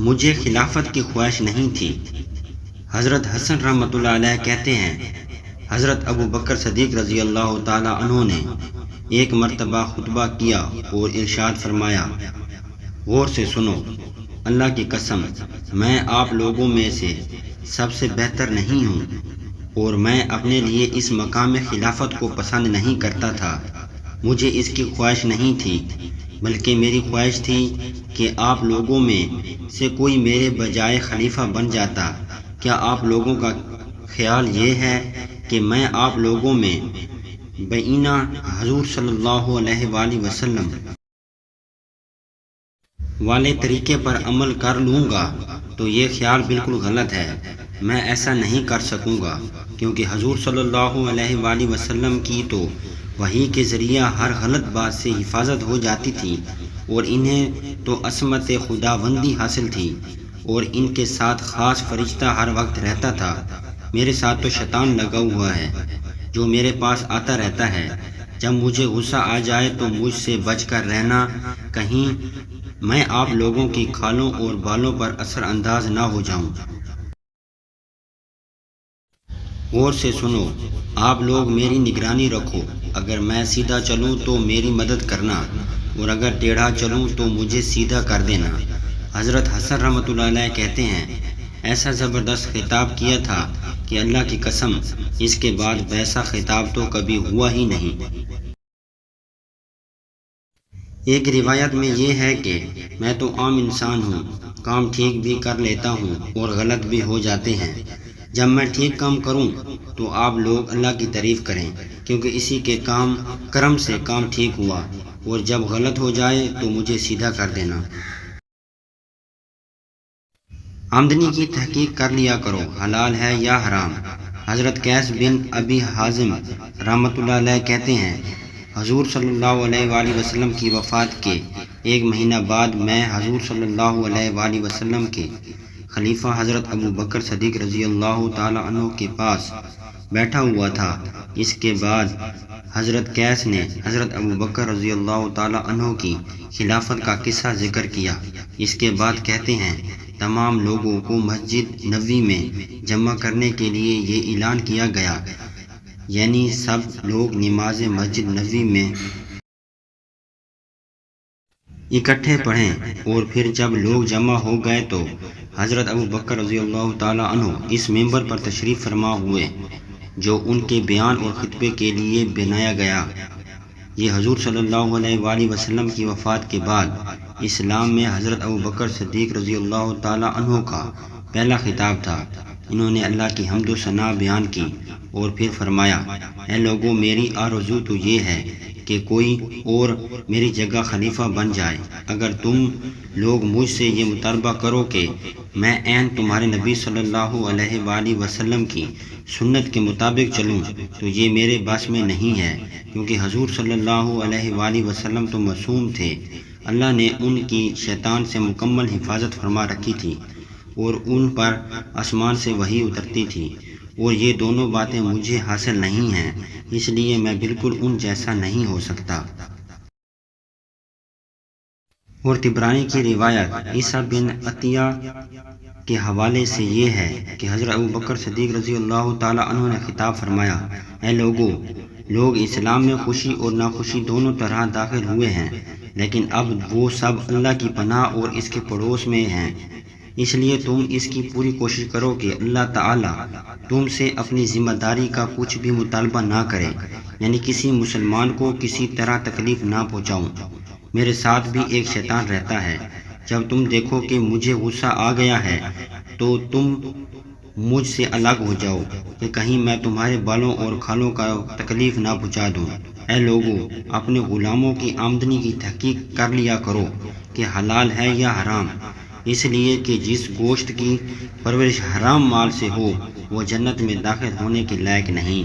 مجھے خلافت کی خواہش نہیں تھی۔ حضرت حسن رحمۃ اللہ علیہ کہتے ہیں، حضرت ابو بکر صدیق رضی اللہ تعالی عنہ نے ایک مرتبہ خطبہ کیا اور ارشاد فرمایا، غور سے سنو، اللہ کی قسم میں آپ لوگوں میں سے سب سے بہتر نہیں ہوں، اور میں اپنے لیے اس مقام خلافت کو پسند نہیں کرتا تھا۔ مجھے اس کی خواہش نہیں تھی، بلکہ میری خواہش تھی کہ آپ لوگوں میں سے کوئی میرے بجائے خلیفہ بن جاتا۔ کیا آپ لوگوں کا خیال یہ ہے کہ میں آپ لوگوں میں بینہ حضور صلی اللہ علیہ وآلہ وسلم والے طریقے پر عمل کر لوں گا؟ تو یہ خیال بالکل غلط ہے۔ میں ایسا نہیں کر سکوں گا، کیونکہ حضور صلی اللہ علیہ وآلہ وسلم کی تو وحی کے ذریعہ ہر غلط بات سے حفاظت ہو جاتی تھی، اور انہیں تو عصمت خداوندی حاصل تھی، اور ان کے ساتھ خاص فرشتہ ہر وقت رہتا تھا۔ میرے ساتھ تو شیطان لگا ہوا ہے، جو میرے پاس آتا رہتا ہے۔ جب مجھے غصہ آ جائے تو مجھ سے بچ کر رہنا، کہیں میں آپ لوگوں کی کھالوں اور بالوں پر اثر انداز نہ ہو جاؤں۔ غور سے سنو، آپ لوگ میری نگرانی رکھو، اگر میں سیدھا چلوں تو میری مدد کرنا، اور اگر ٹیڑھا چلوں تو مجھے سیدھا کر دینا۔ حضرت حسن رحمۃ اللہ علیہ کہتے ہیں، ایسا زبردست خطاب کیا تھا کہ اللہ کی قسم اس کے بعد ویسا خطاب تو کبھی ہوا ہی نہیں۔ ایک روایت میں یہ ہے کہ میں تو عام انسان ہوں، کام ٹھیک بھی کر لیتا ہوں اور غلط بھی ہو جاتے ہیں۔ جب میں ٹھیک کام کروں تو آپ لوگ اللہ کی تعریف کریں، کیونکہ اسی کے کرم سے کام ٹھیک ہوا، اور جب غلط ہو جائے تو مجھے سیدھا کر دینا۔ آمدنی کی تحقیق کر لیا کرو، حلال ہے یا حرام۔ حضرت قیس بن ابی حازم رحمۃ اللہ علیہ کہتے ہیں، حضور صلی اللہ علیہ وآلہ وسلم کی وفات کے ایک مہینہ بعد میں حضور صلی اللہ علیہ وآلہ وسلم کے خلیفہ حضرت ابو بکر صدیق رضی اللہ تعالی عنہ کے پاس بیٹھا ہوا تھا۔ اس کے بعد حضرت قیس نے حضرت ابو بکر رضی اللہ تعالی عنہ کی خلافت کا قصہ ذکر کیا۔ اس کے بعد کہتے ہیں، تمام لوگوں کو مسجد نبوی میں جمع کرنے کے لیے یہ اعلان کیا گیا، یعنی سب لوگ نماز مسجد نبوی میں اکٹھے پڑھیں۔ اور پھر جب لوگ جمع ہو گئے تو حضرت ابو بکر رضی اللہ تعالی عنہ اس منبر پر تشریف فرما ہوئے جو ان کے بیان اور خطبے کے لیے بنایا گیا۔ یہ حضور صلی اللہ علیہ وآلہ وسلم کی وفات کے بعد اسلام میں حضرت ابو بکر صدیق رضی اللہ تعالی عنہ کا پہلا خطاب تھا۔ انہوں نے اللہ کی حمد و ثنا بیان کی اور پھر فرمایا، اے لوگو، میری آرزو تو یہ ہے کہ کوئی اور میری جگہ خلیفہ بن جائے۔ اگر تم لوگ مجھ سے یہ مطالبہ کرو کہ میں عین تمہارے نبی صلی اللہ علیہ وآلہ وسلم کی سنت کے مطابق چلوں تو یہ میرے بس میں نہیں ہے، کیونکہ حضور صلی اللہ علیہ وآلہ وسلم تو معصوم تھے۔ اللہ نے ان کی شیطان سے مکمل حفاظت فرما رکھی تھی، اور ان پر آسمان سے وحی اترتی تھی، اور یہ دونوں باتیں مجھے حاصل نہیں ہیں، اس لیے میں بالکل ان جیسا نہیں ہو سکتا۔ اور طبرانی کی روایت عیسیٰ بن عطیہ کے حوالے سے یہ ہے کہ حضرت ابو بکر صدیق رضی اللہ تعالی عنہ نے خطاب فرمایا، اے لوگو، لوگ اسلام میں خوشی اور ناخوشی دونوں طرح داخل ہوئے ہیں، لیکن اب وہ سب اللہ کی پناہ اور اس کے پڑوس میں ہیں۔ اس لیے تم اس کی پوری کوشش کرو کہ اللہ تعالیٰ تم سے اپنی ذمہ داری کا کچھ بھی مطالبہ نہ کرے، یعنی کسی مسلمان کو کسی طرح تکلیف نہ پہنچاؤں۔ میرے ساتھ بھی ایک شیطان رہتا ہے۔ جب تم دیکھو کہ مجھے غصہ آ گیا ہے تو تم مجھ سے الگ ہو جاؤ کہ کہیں میں تمہارے بالوں اور کھالوں کا تکلیف نہ پہنچا دوں۔ اے لوگو، اپنے غلاموں کی آمدنی کی تحقیق کر لیا کرو کہ حلال ہے یا حرام، اس لیے کہ جس گوشت کی پرورش حرام مال سے ہو وہ جنت میں داخل ہونے کے لائق نہیں۔